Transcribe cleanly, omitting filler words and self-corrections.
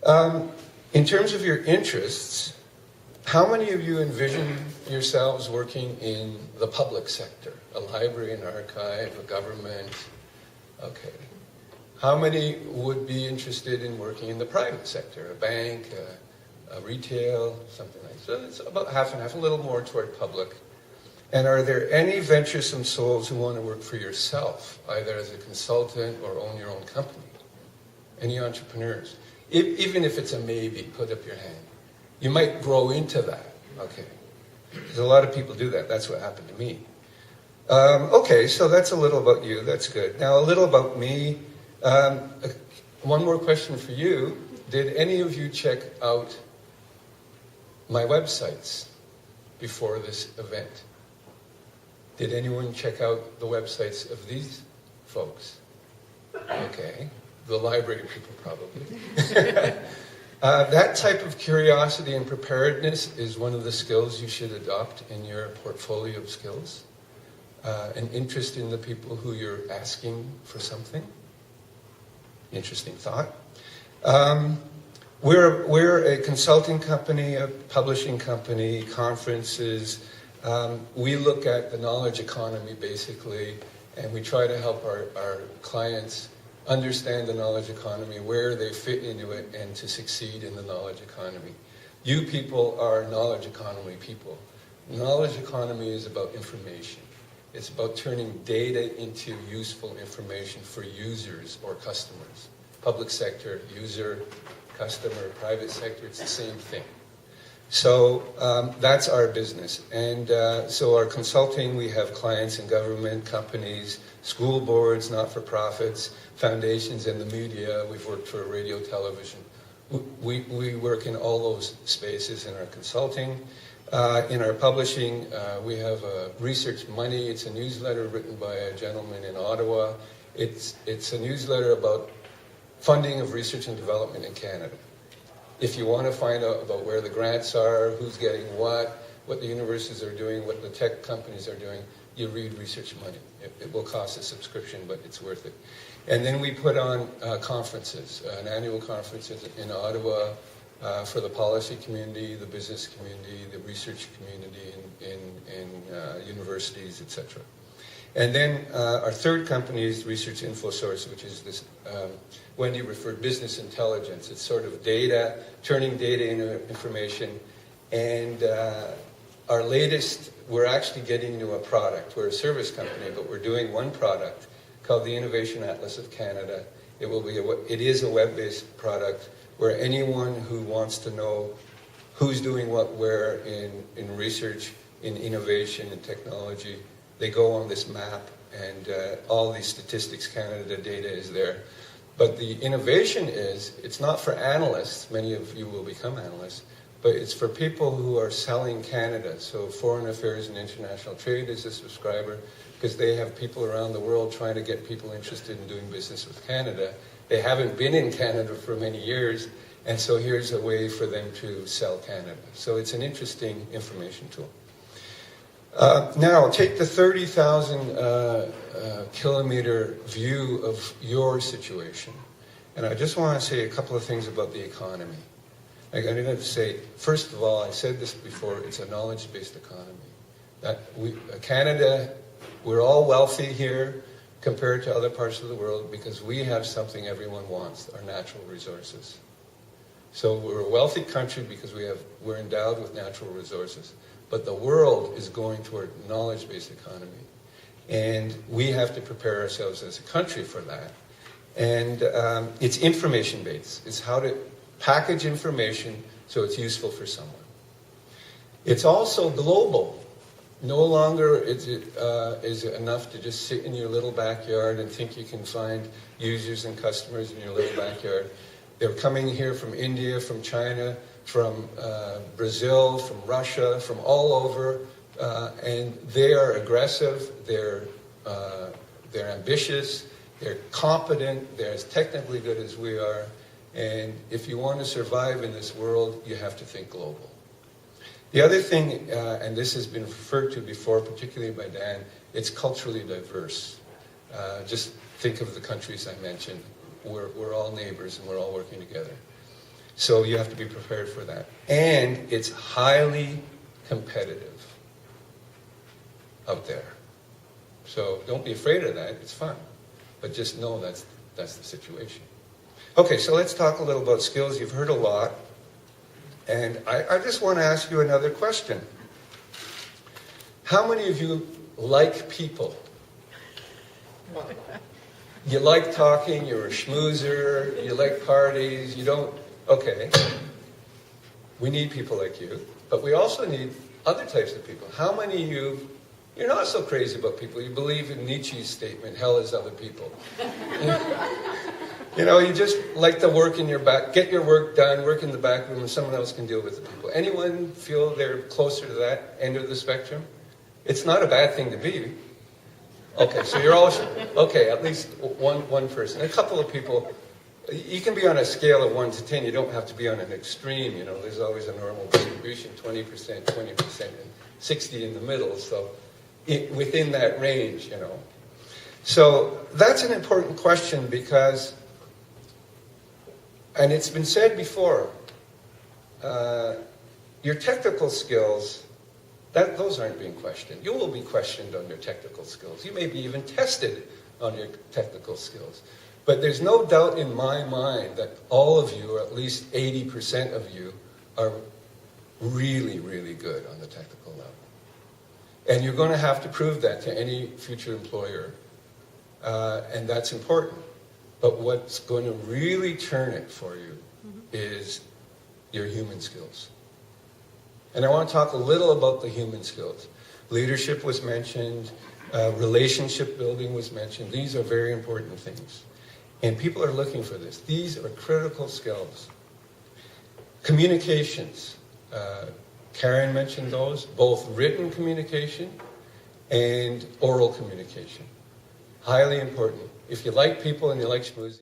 In terms of your interests, how many of you envision yourselves working in the public sector? A library, an archive, a government? Okay. How many would be interested in working in the private sector? A bank, a retail, something like that? So it's about half and half, a little more toward public. And are there any venturesome souls who want to work for yourself, either as a consultant or own your own company? Any entrepreneurs? Even if it's a maybe, put up your hand. You might grow into that. Okay. Because a lot of people do that. That's what happened to me. Okay, so that's a little about you. That's good. Now, a little about me. One more question for you. Did any of you check out my websites before this event? Did anyone check out the websites of these folks? Okay. The library people probably. That type of curiosity and preparedness is one of the skills you should adopt in your portfolio of skills. An interest in the people who you're asking for something. Interesting thought. We're a consulting company, a publishing company, conferences. We look at the knowledge economy basically, and we try to help our clients understand the knowledge economy, where they fit into it, and to succeed in the knowledge economy. You people are knowledge economy people. Knowledge economy is about information. It's about turning data into useful information for users or customers. Public sector, user, customer, private sector, it's the same thing. So that's our business. And so our consulting, we have clients in government, companies, school boards, not-for-profits, foundations, and the media. We've worked for radio, television. We work in all those spaces in our consulting. In our publishing, we have Research Money. It's a newsletter written by a gentleman in Ottawa. It's a newsletter about funding of research and development in Canada. If you want to find out about where the grants are, who's getting what the universities are doing, what the tech companies are doing, you read Research Money. It will cost a subscription, but it's worth it. And then we put on conferences, an annual conference in Ottawa for the policy community, the business community, the research community in universities, etc. And then our third company is Research InfoSource, which is this, Wendy referred, business intelligence. It's sort of data, turning data into information. And our latest, we're actually getting into a product. We're a service company, but we're doing one product called the Innovation Atlas of Canada. It is a web-based product where anyone who wants to know who's doing what where in research, in innovation, in technology, they go on this map, and all these Statistics Canada data is there. But the innovation it's not for analysts, many of you will become analysts, but it's for people who are selling Canada. So Foreign Affairs and International Trade is a subscriber, because they have people around the world trying to get people interested in doing business with Canada. They haven't been in Canada for many years, and so here's a way for them to sell Canada. So it's an interesting information tool. Now, take the 30,000 kilometer view of your situation. And I just want to say a couple of things about the economy. I'm going to say, first of all, I said this before, it's a knowledge-based economy. Canada, we're all wealthy here compared to other parts of the world because we have something everyone wants, our natural resources. So we're a wealthy country because we're endowed with natural resources. But the world is going toward knowledge-based economy. And we have to prepare ourselves as a country for that. And it's information-based. It's how to package information so it's useful for someone. It's also global. No longer is it enough to just sit in your little backyard and think you can find users and customers in your little backyard. They're coming here from India, from China, from Brazil, from Russia, from all over, and they are aggressive, they're ambitious, they're competent, they're as technically good as we are, and if you want to survive in this world, you have to think global. The other thing, and this has been referred to before, particularly by Dan, it's culturally diverse. Just think of the countries I mentioned. We're all neighbors and we're all working together. So you have to be prepared for that. And it's highly competitive out there. So don't be afraid of that. It's fun. But just know that's the situation. Okay, so let's talk a little about skills. You've heard a lot. And I just want to ask you another question. How many of you like people? You like talking, you're a schmoozer, you like parties, you don't... Okay, we need people like you, but we also need other types of people. How many of you, you're not so crazy about people, you believe in Nietzsche's statement, hell is other people. You know, you just like to work in your back, get your work done, work in the back room, and someone else can deal with the people. Anyone feel they're closer to that end of the spectrum? It's not a bad thing to be. Okay, so you're all, okay, at least one person. A couple of people, you can be on a scale of 1 to 10, you don't have to be on an extreme, you know, there's always a normal distribution, 20%, 20%, and 60 in the middle, so within that range, you know. So that's an important question because, and it's been said before, your technical skills, those aren't being questioned. You will be questioned on your technical skills. You may be even tested on your technical skills. But there's no doubt in my mind that all of you, or at least 80% of you, are really, really good on the technical level. And you're going to have to prove that to any future employer. And that's important. But what's going to really turn it for you is your human skills. And I want to talk a little about the human skills. Leadership was mentioned. Relationship building was mentioned. These are very important things. And people are looking for this. These are critical skills. Communications. Karen mentioned those. Both written communication and oral communication. Highly important. If you like people and you like schmoozing,